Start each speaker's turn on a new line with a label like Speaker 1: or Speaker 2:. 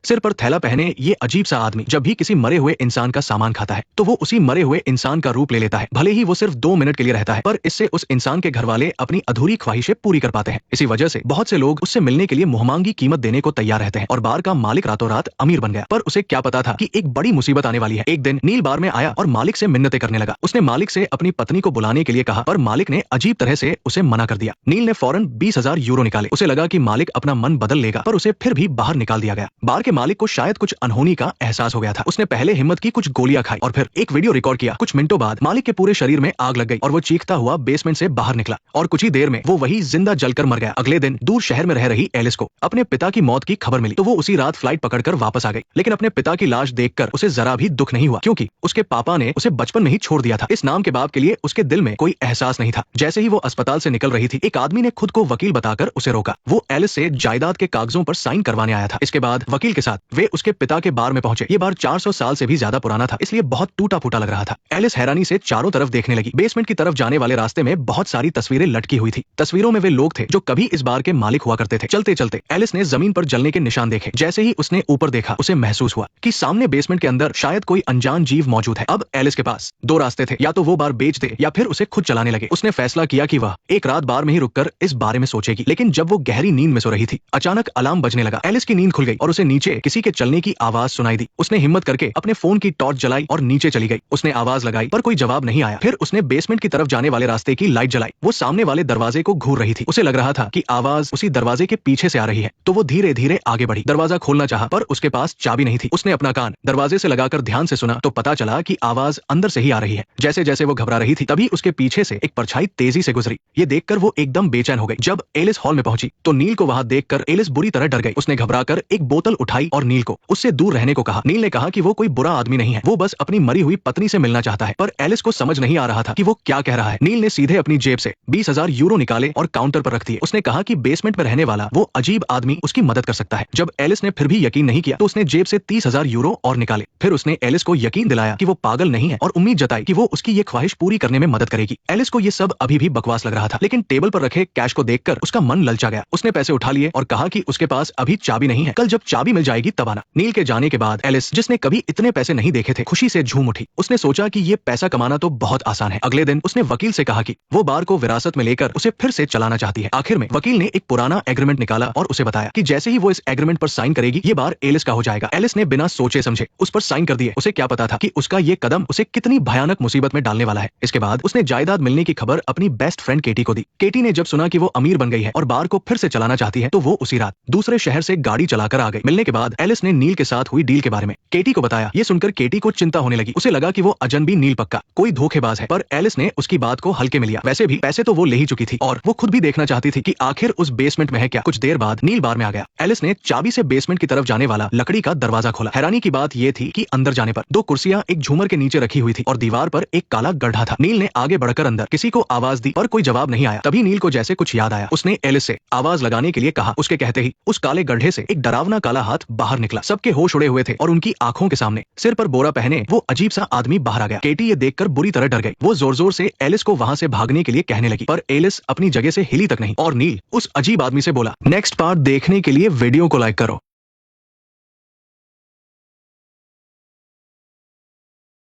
Speaker 1: सिर पर थैला पहने ये अजीब सा आदमी जब भी किसी मरे हुए इंसान का सामान खाता है तो वो उसी मरे हुए इंसान का रूप ले लेता है। भले ही वो सिर्फ 2 मिनट के लिए रहता है, पर इससे उस इंसान के घर वाले अपनी अधूरी ख्वाहिशें पूरी कर पाते हैं। इसी वजह से बहुत से लोग उससे मिलने के लिए मुहमांगी कीमत देने को तैयार रहते हैं और बार का मालिक रातों रात अमीर बन गया। पर उसे क्या पता था कि एक बड़ी मुसीबत आने वाली है। एक दिन नील बार में आया और मालिक से मिन्नतें करने लगा। उसने मालिक से अपनी पत्नी को बुलाने के लिए कहा, पर मालिक ने अजीब तरह से उसे मना कर दिया। नील ने फौरन 20,000 यूरो निकाले। उसे लगा कि मालिक अपना मन बदल लेगा, पर उसे फिर भी बाहर निकाल दिया गया। बार के मालिक को शायद कुछ अनहोनी का एहसास हो गया था। उसने पहले हिम्मत की, कुछ गोलियां खाई और फिर एक वीडियो रिकॉर्ड किया। कुछ मिनटों बाद मालिक के पूरे शरीर में आग लग गई और वो चीखता हुआ बेसमेंट से बाहर निकला और कुछ ही देर में वो वही जिंदा जलकर मर गया। अगले दिन दूर शहर में रह रही एलिस को अपने पिता की मौत की खबर मिली तो वो उसी रात फ्लाइट पकड़कर वापस आ गई। लेकिन अपने पिता की लाश देखकर उसे जरा भी दुख नहीं हुआ, क्योंकि उसके पापा ने उसे बचपन में ही छोड़ दिया था। इस नाम के बाप के लिए उसके दिल में कोई एहसास नहीं था। जैसे ही वो अस्पताल से निकल रही थी, एक आदमी ने खुद को वकील बताकर उसे रोका। वो एलिस से जायदाद के कागजों पर साइन करवाने आया था। इसके बाद वकील के साथ वे उसके पिता के बार में पहुंचे। ये बार 400 साल से भी ज्यादा पुराना था, इसलिए बहुत टूटा फूटा लग रहा था। एलिस हैरानी से चारों तरफ देखने लगी। बेसमेंट की तरफ जाने वाले रास्ते में बहुत सारी तस्वीरें लटकी हुई थी। तस्वीरों में वे लोग थे जो कभी इस बार के मालिक हुआ करते थे। चलते चलते एलिस ने जमीन पर जलने के निशान देखे। जैसे ही उसने ऊपर देखा, उसे महसूस हुआ कि सामने बेसमेंट के अंदर शायद कोई अनजान जीव मौजूद है। अब एलिस के पास 2 रास्ते थे, या तो वो बार बेच दे या फिर उसे खुद चलाने लगे। उसने फैसला किया कि वह एक रात बार में ही रुककर इस बारे में सोचेगी। लेकिन जब वो गहरी नींद में सो रही थी, अचानक अलार्म बजने लगा। एलिस की नींद खुल गई और उसे नीचे किसी के चलने की आवाज सुनाई दी। उसने हिम्मत करके अपने फोन की टॉर्च जलाई और नीचे चली गई। उसने आवाज लगाई पर कोई जवाब नहीं आया। फिर उसने बेसमेंट की तरफ जाने वाले रास्ते की लाइट जलाई। वो सामने वाले दरवाजे को घूर रही थी। उसे लग रहा था कि आवाज उसी दरवाजे के पीछे से आ रही है, तो वो धीरे धीरे आगे बढ़ी। दरवाजा खोलना चाहा पर उसके पास चाबी नहीं थी। उसने अपना कान दरवाजे से लगाकर ध्यान से सुना तो पता चला कि आवाज अंदर से ही आ रही है। जैसे जैसे वो घबरा रही थी, तभी उसके पीछे से एक परछाई तेजी से गुजरी। ये देखकर वो एकदम बेचैन हो गई। जब एलिस हॉल में पहुंची तो नील को वहां देखकर एलिस बुरी तरह डर गई। उसने घबराकर एक बोतल उठाई और नील को उससे दूर रहने को कहा। नील ने कहा कि वो कोई बुरा आदमी नहीं है, वो बस अपनी मरी हुई पत्नी से मिलना चाहता है। पर एलिस को समझ नहीं आ रहा था कि वो क्या कह रहा है। नील ने सीधे अपनी जेब से 20,000 यूरो निकाले और काउंटर पर रख दिए। उसने कहा कि बेसमेंट में रहने वाला वो अजीब आदमी उसकी मदद कर सकता है। जब एलिस ने फिर भी यकीन नहीं किया तो उसने जेब से 30,000 यूरो और निकाले। फिर उसने एलिस को यकीन दिलाया कि वो पागल नहीं है और उम्मीद जताई कि वो उसकी ये ख्वाहिश पूरी करने में मदद करेगी। एलिस को ये सब अभी भी बकवास लग रहा था, लेकिन टेबल पर रखे कैश को देखकर उसका मन ललचा गया। उसने पैसे उठा लिए और कहा कि उसके पास अभी चाबी नहीं है, कल जब चाबी मिल जाएगी तब आना। नील के जाने के बाद एलिस, जिसने कभी इतने पैसे नहीं देखे थे, खुशी से झूम उठी। उसने सोचा कि ये पैसा कमाना तो बहुत आसान है। अगले दिन उसने वकील से कहा कि वो बार को विरासत में लेकर उसे फिर से चलाना चाहती है। आखिर में वकील ने एक पुराना एग्रीमेंट निकाला और उसे बताया कि जैसे ही वो इस एग्रीमेंट पर साइन करेगी, ये बार एलिस का हो जाएगा। एलिस ने बिना सोचे समझे उस पर साइन कर दिए। उसे क्या पता था कि उसका ये कदम उसे कितनी भयानक मुसीबत में डालने वाला है। इसके बाद उसने जायदाद मिलने की खबर अपनी बेस्ट फ्रेंड केटी को दी। केटी ने जब सुना कि वो अमीर बन गई है और बार को फिर से चलाना चाहती है, तो वो उसी रात दूसरे शहर से गाड़ी चलाकर आ गई। मिलने के बाद एलिस ने नील के साथ हुई डील के बारे में केटी को बताया। ये सुनकर केटी को चिंता होने लगी। उसे लगा कि वो अजनबी नील पक्का कोई धोखेबाज है, पर एलिस ने उसकी बात को हल्के में लिया। वैसे भी पैसे तो वो ले ही चुकी थी और वो खुद भी देखना चाहती थी कि आखिर उस बेसमेंट में है क्या। कुछ देर बाद नील बार में आ गया। एलिस ने चाबी से बेसमेंट की तरफ जाने वाला लकड़ी का दरवाजा खोला। हैरानी की बात ये थी कि अंदर जाने पर 2 कुर्सियां एक झूमर के नीचे रखी हुई थी और दीवार पर एक काला गड्ढा था। नील ने आगे बढ़कर अंदर किसी को आवाज दी पर कोई जवाब नहीं आया। तभी नील को जैसे कुछ याद आया। उसने एलिस से आवाज लगाने के लिए कहा। उसके कहते ही उस काले गड्ढे से एक डरावना काला हाथ बाहर निकला। सबके होश उड़े हुए थे और उनकी आंखों के सामने सिर पर बोरा पहने वो अजीब सा आदमी बाहर आ गया। केटी ये देखकर बुरी तरह डर गई। वो जोर जोर से एलिस को वहां से भागने के लिए कहने लगी, पर एलिस अपनी जगह से हिली तक नहीं। और नील उस अजीब आदमी से बोला, नेक्स्ट पार्ट देखने के लिए वीडियो को लाइक करो।